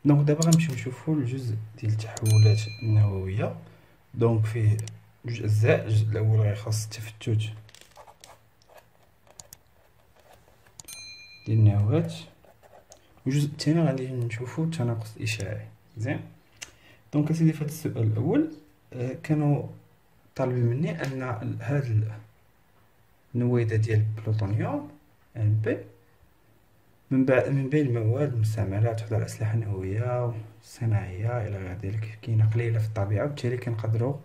دونك دابا غنمشيو نشوفو الجزء ديال التحولات النووية. دونك فيه جوج أجزاء. الجزء الأول غيخص التفتت ديال النواة، والجزء الثاني غادي نشوفو التناقص الإشعاعي. مزيان. دونك اسيدي في هاد السؤال الأول كانوا طالبين مني أن هاد النويدة ديال البلوتونيوم ان بي من بين المواد المستعملة تحضر الأسلحة النووية الصناعية إلى غير ذلك، كاينة قليلة في الطبيعة، وبالتالي كنقدروا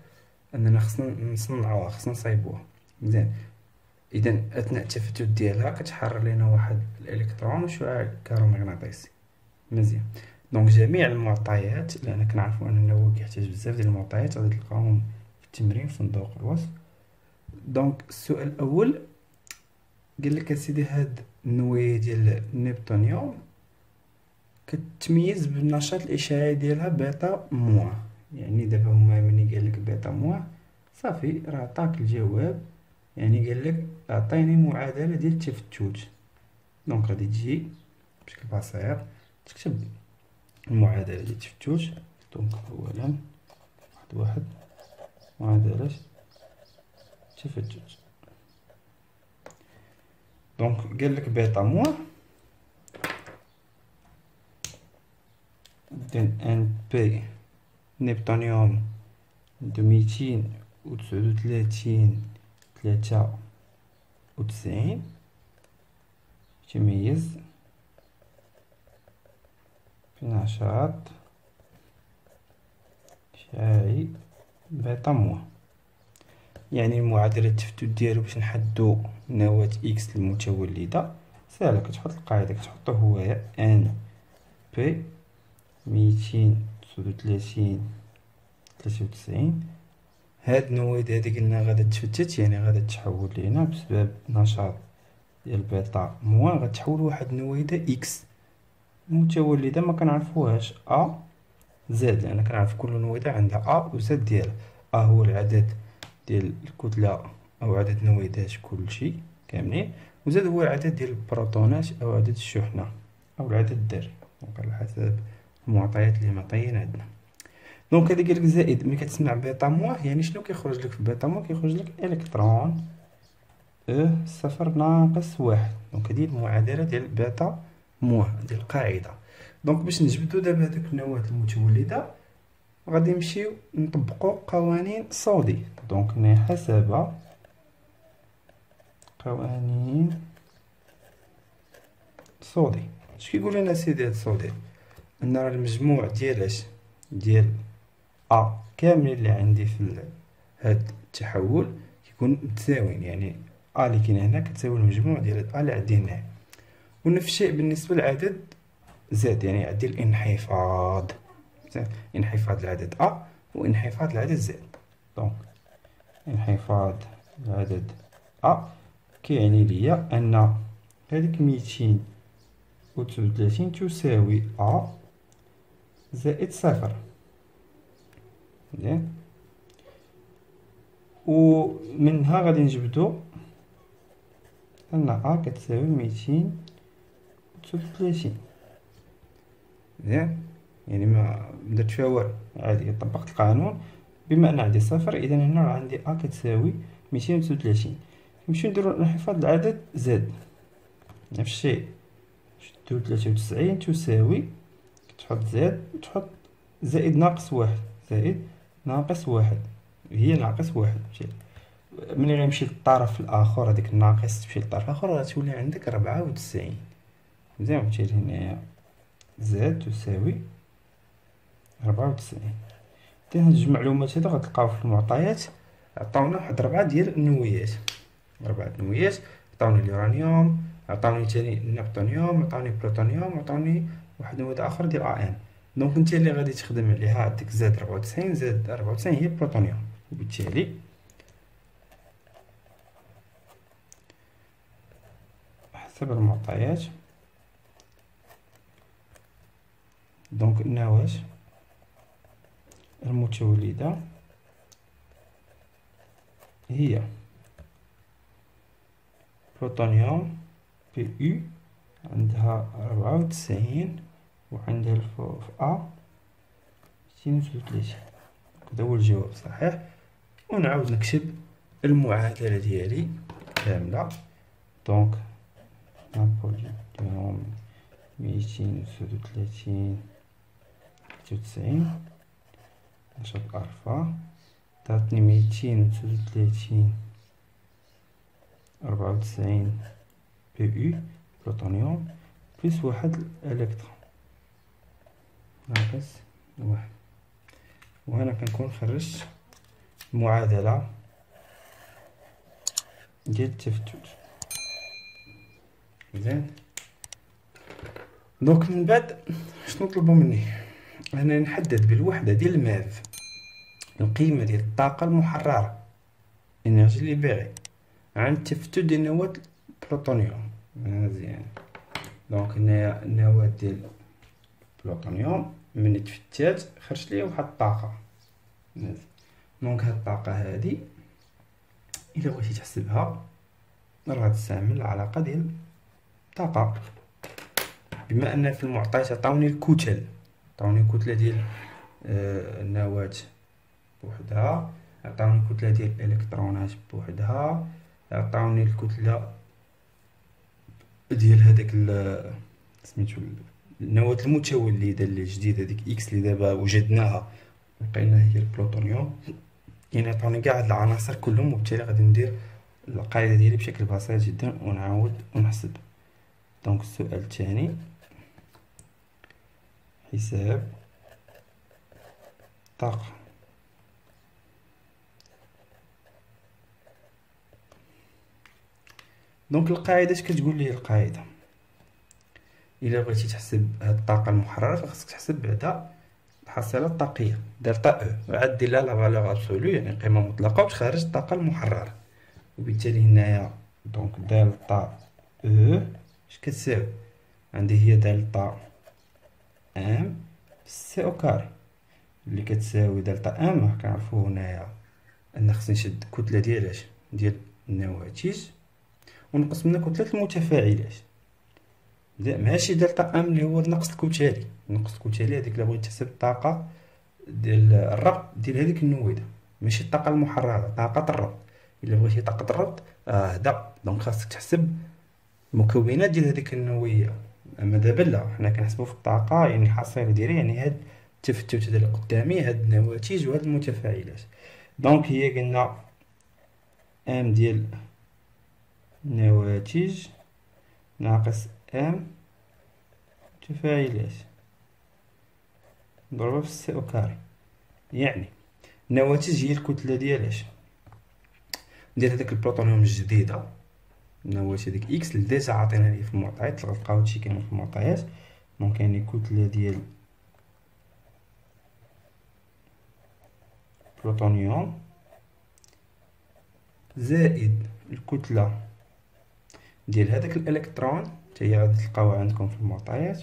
أننا خصنا نصنعوها، خصنا نصايبوها. مزيان. إذا أثناء التفتت ديالها كتحرر لينا واحد الإلكترون وشعاع كهرومغناطيسي. مزيان. دونك جميع المعطيات، لأن كنعرفوا أن النووي كيحتاج بزاف ديال المعطيات، غادي تلقاهم في التمرين في صندوق الوصف. دونك السؤال الأول قال لك اسيدي هاد النووية ديال النبتونيوم كتميز بالنشاط الإشعاعي ديالها بيتا موان. يعني دابا هما ملي قال لك بيتا موان صافي راه عطاك الجواب، يعني قال لك عطيني معادلة ديال التفتت. دونك غادي تجي بشكل بسيط تكتب المعادلة ديال التفتت. دونك أولا واحد معادلة التفتت. دونك قال لك بيتا موان ان بي نبتونيوم 239 تميز بنشاط إشعاعي بيتا موان. يعني معادلة التفتت ديالو باش نحددو نواة إكس المتولدة ساهلة، كتحط القاعدة كتحطو هو ان بي 239 هاد النويدة هادي قلنا غادا تفتت، يعني غادا تحول لينا بسبب نشاط ديال بيتا موان، غتحول واحد النويدة إكس متولدة ما كنعرفوهاش أ زد، لأن كنعرف كل نويدة عندها أ و زد ديالها. أ هو العدد ديال الكتلة أو عدد النويدات كلشي كاملين، و زد هو العدد ديال البروتونات أو عدد الشحنة أو العدد الذري، دونك على حسب المعطيات اللي معطيين عندنا. دونك هادي قالك زائد، ملي كتسمع بيتا موان يعني شنو كيخرج لك في بيتا موان؟ كيخرج لك الكترون صفر ناقص واحد. دونك هادي المعادلة ديال بيتا موان ديال القاعدة. دونك باش نجبدو دابا هادوك النواة المتولدة غادي نمشيو نطبقو قوانين صودي. دونك حسب قوانين صودي. اش كيقول لنا سيدي هاد صودي؟ ان راه المجموع ديال ا كامل اللي عندي في هاد التحول كيكون متساويين، يعني ا اللي كاين هنا كتساوي المجموع ديال ا اللي عندي هنا. ونفس الشيء بالنسبه للعدد زد، يعني عندي الانحفاض، انحفاض العدد ا وانحفاض العدد زد. دونك انحفاض العدد ا كيعني ليا ان هذيك 239 تساوي ا زائد صفر. مزيان. ومنها غادي نجبدو ان ا كتساوي 239. مزيان. يعني ما درت فيها والو، عادي طبقت القانون. بما ان عندي صفر اذا هنا راه عندي ا كتساوي 239. نمشيو نديرو انحفاض العدد زد، نفس الشيء 93 تساوي تحط زد وتحط زائد ناقص واحد، زائد ناقص واحد هي ناقص واحد. ملي غنمشي للطرف الاخر هذيك الناقص تمشي للطرف الاخر غتولي عندك 94. مزيان. وبالتالي هنايا زد تساوي 94. إذن هاد جوج معلومات هادو غتلقاو في المعطيات. عطاونا واحد 4 ديال النويات، 4 نويات. عطاوني اليورانيوم، عطاوني تاني النبتونيوم، عطاوني البلوتونيوم، عطاوني واحد النوية اخر ديال ان. دونك انت اللي غادي تخدم عليها عندك زد 94. زد 94 هي البلوتونيوم، وبالتالي حسب المعطيات دونك النواة المتولدة هي بروتونيوم بي يو عندها 94 وعندها في أ 233. هذا هو الجواب صحيح. ونعاود نكتب المعادلة ديالي كاملة. دونك نابليون 239 96 نشاط ألفا تعطيني 239 94 بي يو بروتونيوم بلس واحد الإلكترون ناقص واحد. وهنا كنكون خرجت المعادلة ديال التفتت. مزيان. دونك من بعد شنو طلبوا مني؟ أنا نحدد بالوحدة ديال الماف القيمة ديال الطاقة المحررة إنرجي ليبيري عند التفتت ديال نواة البلوتونيوم. مزيان. دونك هنايا النواة ديال البلوتونيوم من تفتات خرجت ليا واحد الطاقة. دونك هاد الطاقة هادي إلا بغيتي تحسبها راه غتستعمل العلاقة ديال الطاقة. بما أن في المعطيات عطاوني الكتل، عطاوني الكتلة ديال النواة بوحدها، عطاوني الكتلة ديال الإلكترونات بوحدها، عطاوني الكتلة ديال هداك سميتو النواة المتولدة اللي جديدة ديك إكس اللي دابا وجدناها لقيناها هي البلوتونيوم. يعني عطاوني قاع هاد العناصر كلهم، وبالتالي غادي ندير القاعدة ديالي بشكل بسيط جدا ونعاود ونحسب. دونك السؤال الثاني حساب طاقة. دونك القاعدة اش كتقول لي؟ القاعدة إلا بغيتي تحسب هاد الطاقة المحررة فخاصك تحسب بعدا الحصيلة الطاقية دلتا أو، وعاد دير لها لا فالور ابسولو يعني قيمة مطلقة وتخرج الطاقة المحررة. وبالتالي هنايا دونك دلتا أو اش كتساوي؟ عندي هي دلتا ام سي او كاري اللي كتساوي دلتا ام. كنعرفو هنايا أن خصني نشد كتلة ديال اش؟ ديال النواتج ونقص منها كتلة المتفاعلات. ماشي دلتا ام اللي هو نقص الكتالي. النقص الكتالي هذيك اللي بغيت تحسب الطاقة ديال الربط ديال هذيك النويدة، ماشي الطاقة المحررة، طاقة الربط. إلا بغيتي طاقة الربط هدا دونك خاصك تحسب المكونات ديال هذيك النوية. أما دابا لا، حنا كنحسبو في الطاقة يعني الحصيلة ديالي، يعني هاد التفتت هذا اللي قدامي، هاد النواتج وهاد المتفاعلات. دونك هي قلنا ام ديال النواتج ناقص ام متفاعلات نضربها في السي او كاري. يعني النواتج هي الكتلة ديال اش؟ ديال هذاك البروتونيوم الجديدة، النواتج هذيك اكس اللي ديجا عاطينها لي في المعطيات، غتلقاو هادشي كاين في المعطيات. دونك يعني الكتلة ديال بروتونيوم زائد الكتلة ديال هذاك الالكترون حتى هي غادي تلقاوها عندكم في المعطيات،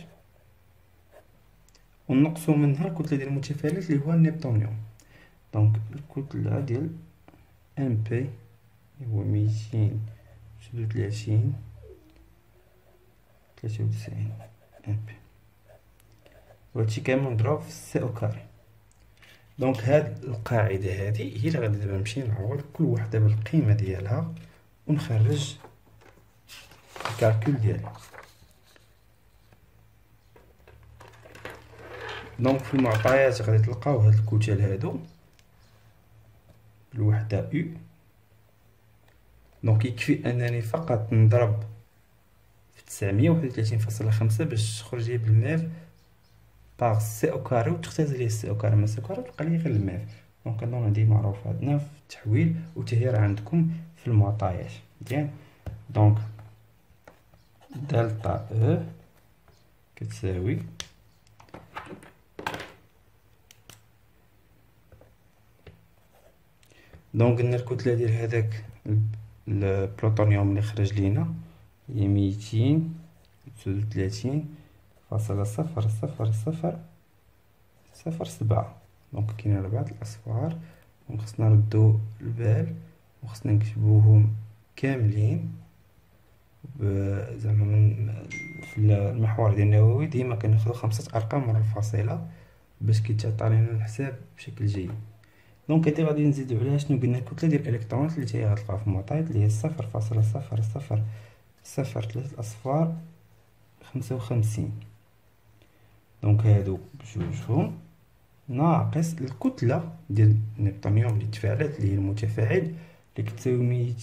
ونقصو منها الكتلة ديال المتفاعلات اللي هو النيبتونيوم. دونك الكتلة ديال ام بي هو 237 93 ام بي، وهادشي كامل مضروب في السي او كاري. دونك هاد القاعدة هادي هي اللي غادي دابا نمشي نعوض كل وحدة بالقيمة ديالها ونخرج الكالكول ديالي. دونك في المعطيات غادي تلقاو هاد الكتل هادو بالوحدة U. دونك يكفي انني فقط نضرب في 931.5 باش تخرج لي بالماف باغ سي او كاري وتختزل لي السي او كاري من السي او كاري وتبقى لي غير الماف. دونك كنظن هادي معروفة عندنا في التحويل وتهي راه عندكم في المعطيات. مزيان. دونك دلتا او كتساوي دونك قلنا الكتلة ديال هذاك البلوتونيوم اللي خرج لينا هي 239.0000007. دونك كاين 4 الأصفار. دونك خصنا نردو البال وخصنا نكتبوهم كاملين زعما من في المحور ديال النووي ديما كناخدو 5 أرقام ورا الفاصلة باش كيتعطى لينا الحساب بشكل جيد. دونك هادي غادي نزيدو عليها شنو قلنا، الكتلة ديال الإلكترونات اللي هي غتلقاها في المعطيات اللي هي 0.000355. دونك هادو بجوجهم ناقص الكتلة ديال النبطونيوم اللي تفاعلات اللي هي المتفاعل اللي كتساوي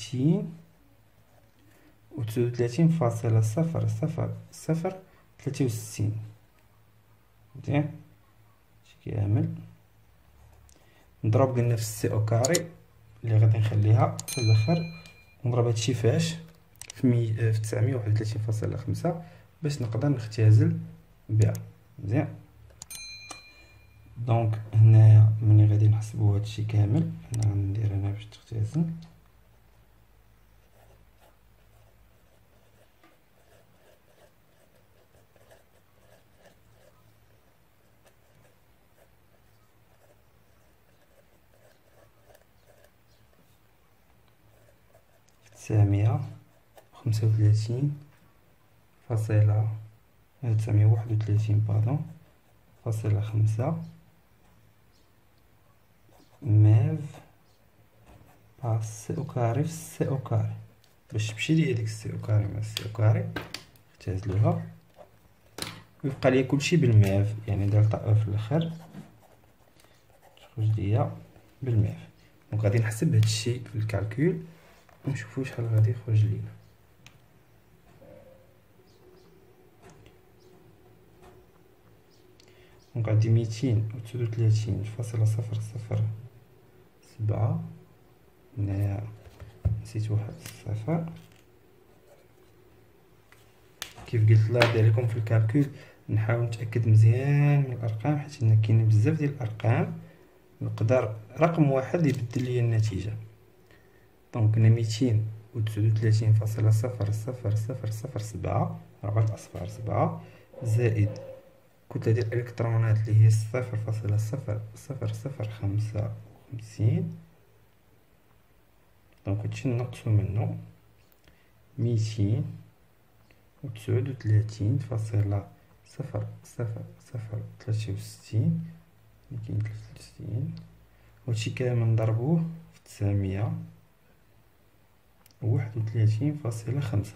239.00063. مزيان، هادشي كامل نضرب قلنا في السي او كاري اللي غادي نخليها في الاخر، ونضرب هادشي فاش في 931.5 باش نقدر نختزل بها. مزيان، دونك هنايا ملي غادي نحسبو هادشي كامل انا غندير هنا باش تختزل. تسعمية وخمسة وثلاثين فاصلة 931 فاصلة 5 ميف باس سي او كاري في السي او كاري. باش تمشي ليا ديك السي او كاري مع السي او كاري اختزلوها ويبقى ليا كلشي بالميف، يعني دلتا او في الاخر تخرج ليا بالميف. دونك غادي نحسب هادشي في الكالكول ونشوفو شحال غادي يخرج لينا. دونك عندي 239.007. هنايا نسيت واحد الصفر. كيف قلت الله دير لكم في الكالكول نحاول نتاكد مزيان من الارقام، حيت ان كاين بزاف ديال الارقام نقدر رقم واحد يبدل لي النتيجه. دونك هنا 239.00007 4 أصفار 7 زائد الكتلة ديال الإلكترونات اللي هي 0.0055. دونك هادشي نقصو منو 239.00063. وهادشي كامل نضربوه في 931.5.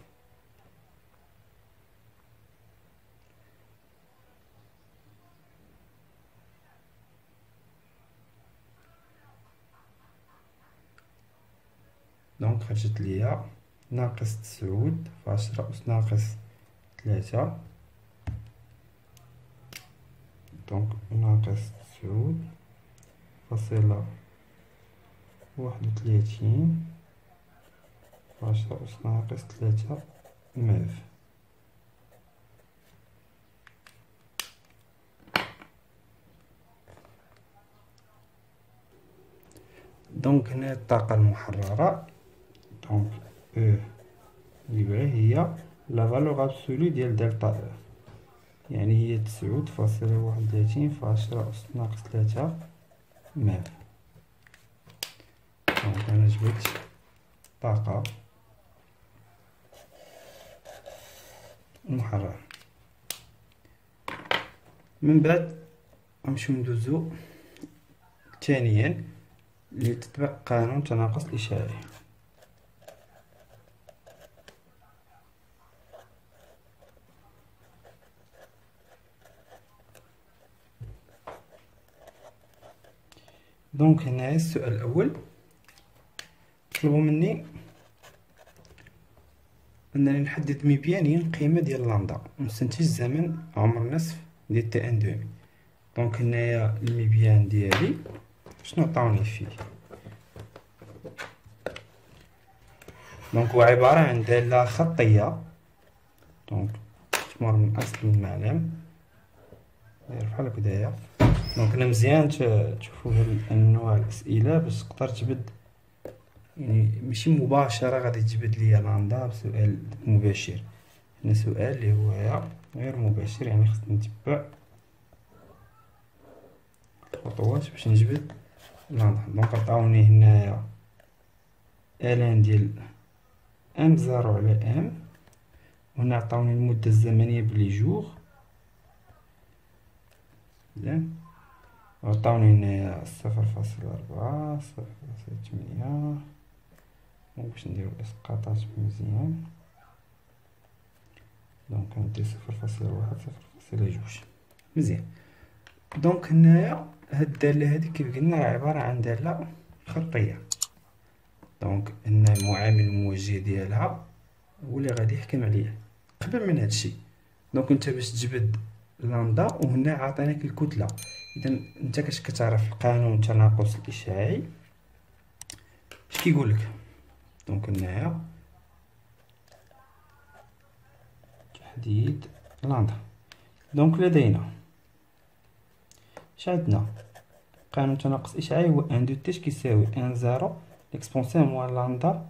دونك خرجت ليا ناقص 9 أس ناقص 3. دونك ناقص 9.31 10 أس ناقص 3 ميف. دونك هنا الطاقة المحررة دونك او ليبري هي لا فالور ابسولو ديال دلتا او، يعني هي 9.31 في 10 أس ناقص 3 ميف. دونك انا جبت طاقة محررة. من بعد غنمشيو ندوزو ثانيا لتطبيق قانون تناقص الإشعاعي. دونك هنا السؤال الأول طلبوا مني أنني نحدد مبيانيا قيمة ديال لامدا ونستنتج زمن عمر نصف ديال تي ان دومي. دونك هنايا المبيان ديالي شنو عطاوني فيه؟ دونك هو عبارة عن دالة خطية، دونك تمر من أصل المعلم داير بحال هكدايا. دونك هنا مزيان تشوفوا هاد النوع الأسئلة باش تقدر تجبد، يعني ماشي مباشرة غادي تجبد ليا لامدا بسؤال مباشر. هنا سؤال اللي هو غير مباشر، يعني خصني نتبع الخطوات باش نجبد لامدا. دونك عطاوني هنايا الان ديال ام زيرو على ام هنا عطاوني المدة الزمنية بلي جوغ، مزيان، عطاوني هنايا 0.4 0.8. باش نديرو اسقاطات مزيان، دونك ندير 0.1 0.2 مزيان. دونك هنايا هاد الدالة هادي كيف قلنا راه عبارة عن دالة خطية. دونك هنا المعامل الموجه ديالها هو اللي غادي يحكم عليا قبل من هادشي. دونك انت باش تجبد لامدا وهنا عاطيناك الكتلة، اذا انت كتعرف القانون التناقص الاشعاعي اش كيقولك. دونك هنايا تحديد لامدا، دونك لدينا اش عندنا؟ قانون التناقص الاشعاعي هو ان دو تيش كيساوي ان زيرو ليكسبونسيون موان لامدا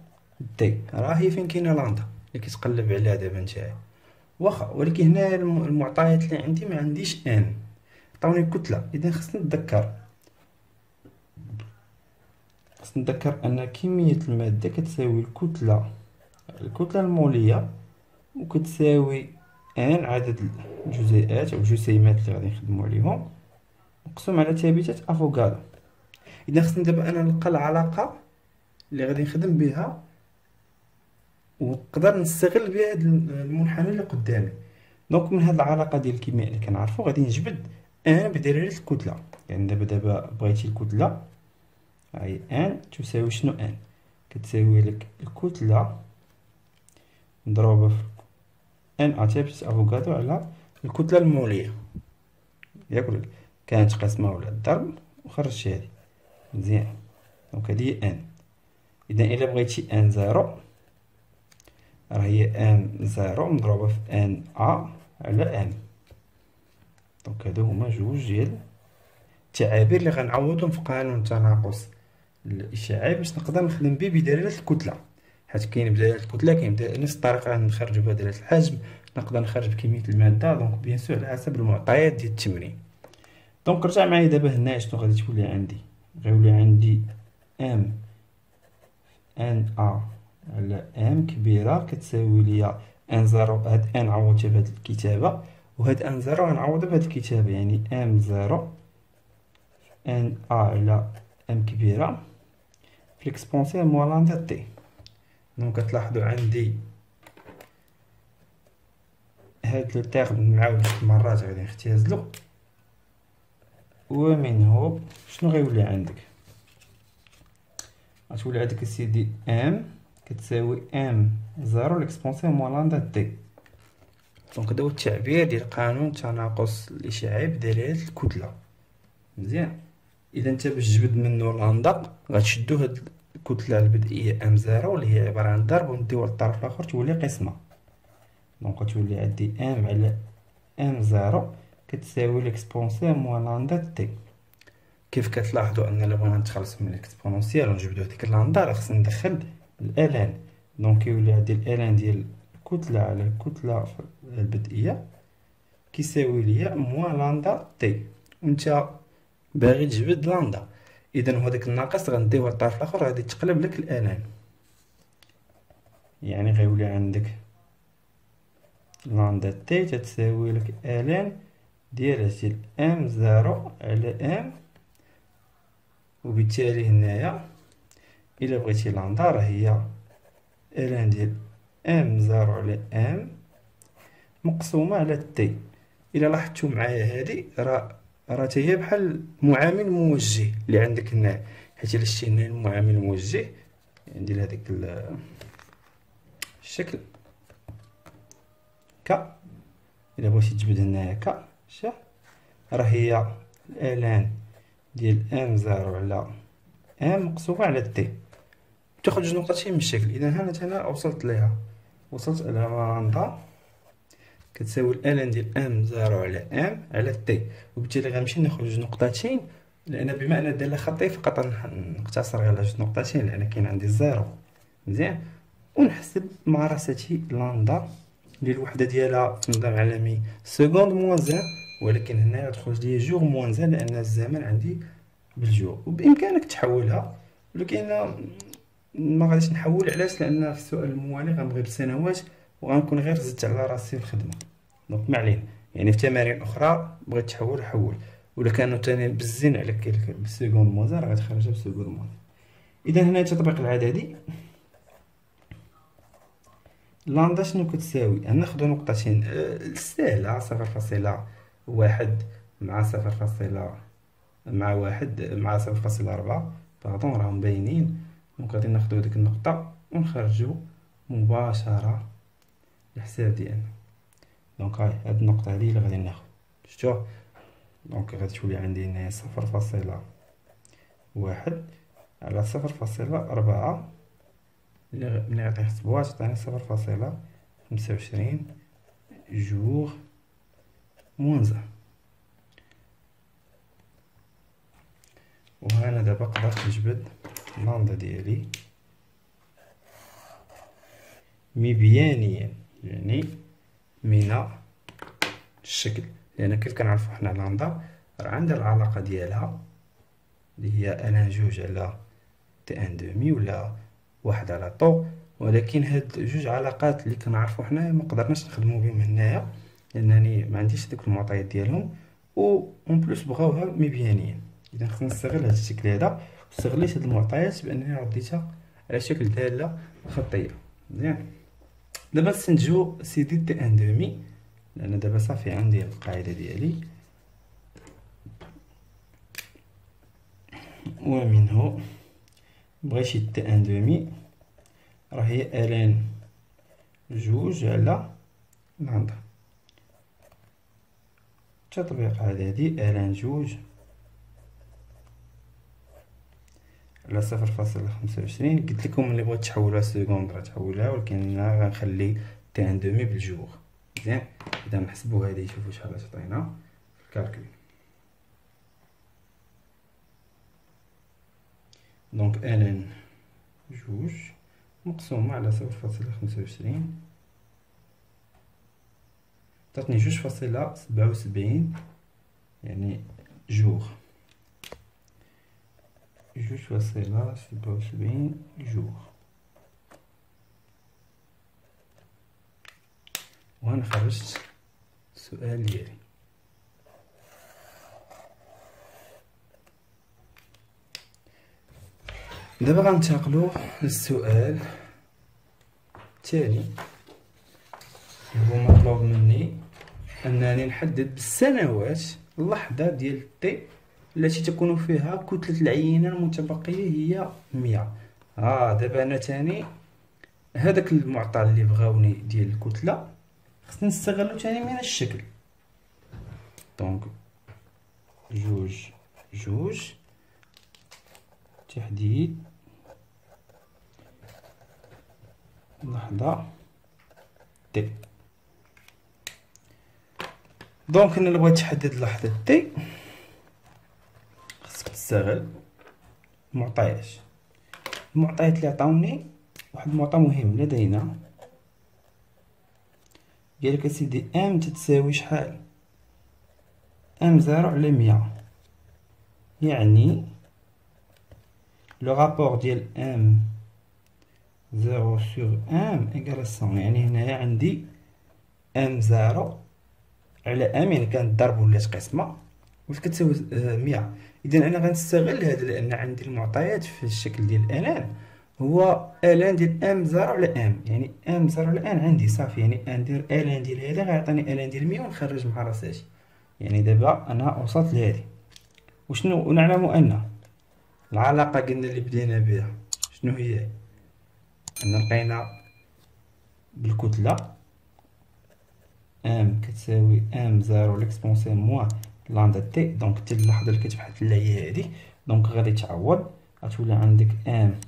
دي. راه هي فين كاينه لامدا اللي كتقلب عليها دابا نتايا، واخا، ولكن هنا المعطيات اللي عندي ما عنديش ان، عطاوني كتله. اذا خصني نتذكر ان كميه الماده كتساوي الكتله الموليه، وكتساوي ان عدد الجزيئات او الجسيمات اللي غادي نخدموا عليهم مقسوم على ثابته افوغادو. اذا خصني دابا انا نلقى العلاقه اللي غادي نخدم بها ونقدر نستغل بها هاد المنحنى اللي قدامي. دونك من هاد العلاقه ديال الكيمياء اللي كنعرفو غادي نجبد ان بدلاله الكتله. يعني دابا بغيتي الكتله، هاي ان تساوي شنو؟ ان كتساوي لك الكتله مضروبه في ان ثابته افوغادو على الكتله الموليه، ياك ولا كانت قسمه ولا الضرب وخرجت هادي مزيان. دونك هادي هي ان. اذا الا بغيتي ان زيرو راه هي ان زيرو مضروبه في ان ا على ان. دونك هادو هما جوج ديال التعابير اللي غنعوضهم في قانون التناقص الاشعاعي باش نقدر نخدم به بدلاله الكتله. حيت كاين بدلاله الكتله، كاين نفس الطريقه نخرج بها دلاله الحجم، نقدر نخرج بكميه الماده. دونك بيان سور على حسب المعطيات ديال التمرين. دونك رجع معايا دابا هنايا شنو غادي تولي عندي؟ غيولي عندي ام ان ا على ام كبيره كتساوي ليا ان زيرو. هاد ان عوضتها بهاد الكتابه، وهاد ان زيرو غنعوضها بهاد الكتابه، يعني ام زيرو ان ا على ام كبيره في ليكسبونسيون موان لامدا تي. دونك كتلاحظوا عندي هاد لو تيرم معاود جوج مرات غادي نختزلو، ومنه شنو غيولي عندك؟ غتولي عندك سيدي ام كتساوي ام زيرو ليكسبونسيون موان لامدا تي. دونك هذا هو التعبير ديال قانون التناقص الاشعاعي بدلاله الكتله مزيان. اذا انت باش تجبد منه لامدا غتشدو هاد الكتله البدئيه ام زيرو اللي هي عباره عن ضرب ونديوها للطرف الاخر تولي قسمه. دونك غتولي عندي ام على ام زيرو كتساوي ليكسبونسيون موان لامدا تي. كيف كتلاحظوا ان الا بغينا نتخلص من الاكسبونونسيال ونجبدو هذيك اللامدا راه خصنا ندخل الالان. دونك يولي عندي الالان ديال الكتله على الكتله البدئيه كيساوي ليا موان لامدا تي، وانت باغي تجبد لامدا. اذا هو داك الناقص غنديوه للطرف الاخر غادي تقلب لك الالان، يعني غيولي عندك لامدا تي تتساوي لك الان ديال ام زيرو على ام. وبالتالي هنايا الا بغيتي لامدا راه هي الان ديال ام زيرو على ام مقسومه على تي. الا لاحظتوا معايا هادي راه حتى هي بحال معامل موجه اللي عندك هنا، حيت الا شتي هنا المعامل الموجه ندير هذاك الشكل كا. الا بغيتي تجبد هنايا كا شا راه هي الالان ديال ام زيرو على ام مقسومه على تي، تاخذ جوج نقطتين من الشكل. اذا هنا انا وصلت ليها، وصلت الى لامدا كتساوي الالان ديال ام زيرو على ام على تي. وبالتالي غنمشي ناخذ جوج نقطتين، لان بما ان الداله خطيه فقط نقتصر على جوج نقطتين لان كاين عندي الزيرو مزيان. ونحسب ممارستي لامدا اللي الوحده ديالها في النظام العالمي سكوند موان زان، ولكن هنا غتخرج ليا جوغ موان زان لان الزمن عندي بالجوغ. وبامكانك تحولها، ولكن ما غاديش نحول. علاش؟ لان في السؤال الموالي غنبغي بالسنوات وغنكون غير زدت على راسي في الخدمه. دونك ما علينا، يعني في تمارين اخرى بغيت تحول حول، ولا كانوا تاني بزين على كيلك بالسيكوند موزا راه غتخرجها بالسيكوند موزا. اذا هنا التطبيق العددي لاندا شنو كتساوي؟ ناخدو نقطتين سهله، 0.1 مع 0. مع 1 مع 0.4 باردون راهم باينين. دونك غادي ناخدو هاديك النقطة ونخرجو مباشرة الحساب ديالنا. دونك هاي هاد النقطة هادي اللي غادي ناخد، شفتوها؟ دونك غادي تولي عندي هنايا 0.1 على 0.4 ملي غادي نحسبوها تعطيني 0.25 جوغ موان 1. وهنا دابا قدرت نجبد لاندا ديالي مبيانيا، يعني من الشكل، لان كيف كنعرفو حنا لاندا راه عندها العلاقه ديالها اللي هي ان جوج على تي ان دومي ولا 1 على طو. ولكن هاد جوج علاقات اللي كنعرفو حنا ما قدرناش نخدمو بهم هنايا، لانني ما عنديش ديك المعطيات ديالهم، و اون بلوس بغاوها مبيانيا. اذا خصني نستغل هاد الشكل هذا، واستغليت هاد المعطيات بانني رديتها على شكل داله خطيه. مزيان، دابا نستنتجو سيدي تي ان دومي، لان دابا صافي عندي القاعده ديالي، ومنه بغيتي تي ان دومي راه هي الان جوج على لاندا. تطبيق عددي الان جوج على 0.25. قلت لكم ملي بغيت تحولها سكوند راه تحولها، ولكن انا غنخلي تي ان دومي بالجوغ. مزيان، اذا نحسبو هادي شوفو شحال تعطينا في الكالكول. دونك الان جوج مقسومة على 0.25 تعطيني 2.77، يعني جوغ. 2.77 جوغ. وهنا خرجت السؤال ديالي. دابا غنتقلو للسؤال التالي. هو مطلوب مني انني نحدد بالسنوات اللحظه ديال تي التي تكون فيها كتله العينه المتبقيه هي 100. دابا انا تاني هذاك المعطى اللي بغاوني ديال الكتله خصني نستغلو تاني من الشكل. دونك جوج تحديد لحظة تي. دونك انا اللي بغيت تحدد لحظة تي خصك تستغل المعطيات. المعطيات اللي عطاوني واحد المعطى مهم لدينا، قالك اسيدي ام تتساوي شحال؟ ام زيرو على 100، يعني لو رابور ديال ام 0 sur 1 égale 100. يعني هنايا عندي ام 0 على ام، يعني كنضرب ولات قسمة واش كتساوي 100. اذا انا غنستغل هذا لان عندي المعطيات في الشكل ديال الان هو الان ديال ام 0 على ام، يعني ام 0 على ان عندي صافي، يعني ندير الان ديال هذا غيعطيني الان ديال 100 ونخرج مع راساتي. يعني دابا انا وصلت لهذه. وشنو ونعلم ان العلاقة قلنا اللي بدينا بها شنو هي؟ أن لقينا بالكتلة ام كتساوي ام زيرو ليكسبونسيال موان لاندا تي. دونك تي اللحظة اللي كتبحث لها هي هادي. دونك غادي تعوض، غتولي عندك ام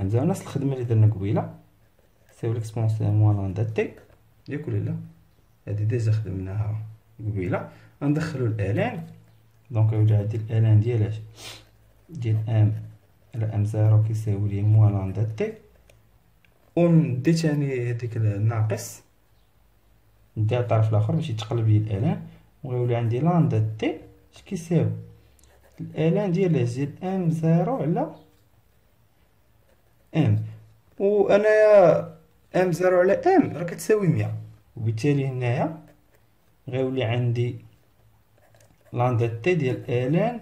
زيرو نفس الخدمة اللي درنا قبيلة تساوي ليكسبونسيال موان لاندا تي، ياك ولا لا؟ هادي ديجا خدمناها قبيلة. غندخلو الالان. دونك يولي عندي الالان ديال ام على ام زيرو كيساوي لي موان لاندا تي، وندي تاني هديك الناقص نديها الطرف الاخر باش يتقلب لي الالان، وغيولي عندي لاندا تي اش كيساوي الالان ديال ام زيرو على ام. وانايا ام زيرو على ام راه كتساوي 100، وبالتالي هنايا غيولي عندي لاندا تي ديال الان،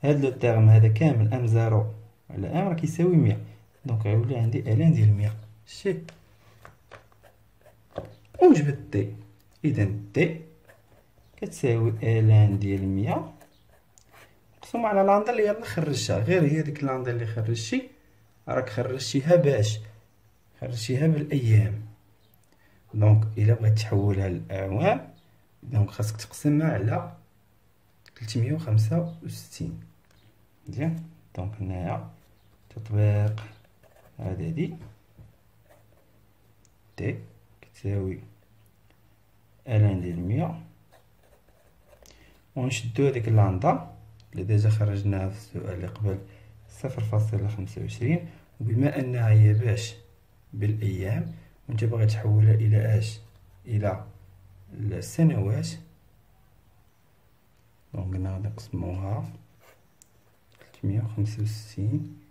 هاد لو تيرم هذا كامل ام زيرو على ام راه كيساوي 100، دونك غيولي عندي الان ديال 100. شتي ونجبد تي، اذا تي كتساوي الان ديال 100 مقسوم على لاندا اللي يلاه خرجتها. غير هي ديك لاندا اللي خرجتي راك خرجتيها باش خرجتيها بالايام، دونك الا بغيت تحولها للاعوام دونك خاصك تقسمها على 365. مزيان، دونك هنايا تطبيق اعدادي تي كتساوي الان ديال 100، ونشدو هاديك اللاندا اللي ديجا خرجناها في السؤال اللي قبل 0.25، وبما انها هي باش بالايام وانت باغي تحولها الى اش، الى السنوات، دونك قلنا غادي نقسموها 365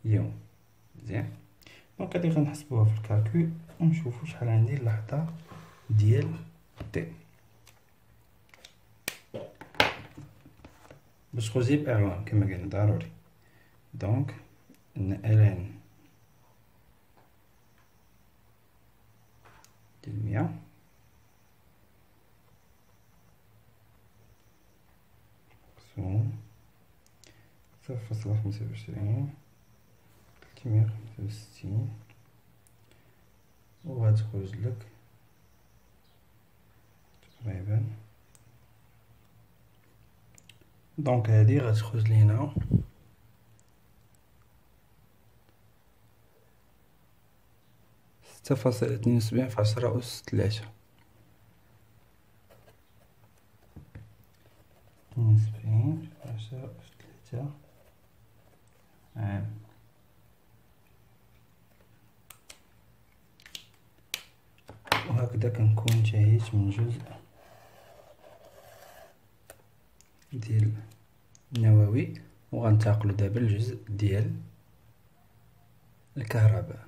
يوم. مزيان، دونك هادي غنحسبوها في الكالكول ونشوفو شحال عندي اللحظة ديال تي باش تخرجي بأعوام كما قلنا ضروري. دونك عندنا الان ديال 100 مقسوم 0.25 365، وغتخرج لك تقريبا، دونك هادي غتخرج لينا 6.72 في 10 أس 3. 72 في 10 أس 3 عام. وهكذا كنكون انتهيت من جزء ديال النووي، وغنتقلو دابا للجزء ديال الكهرباء.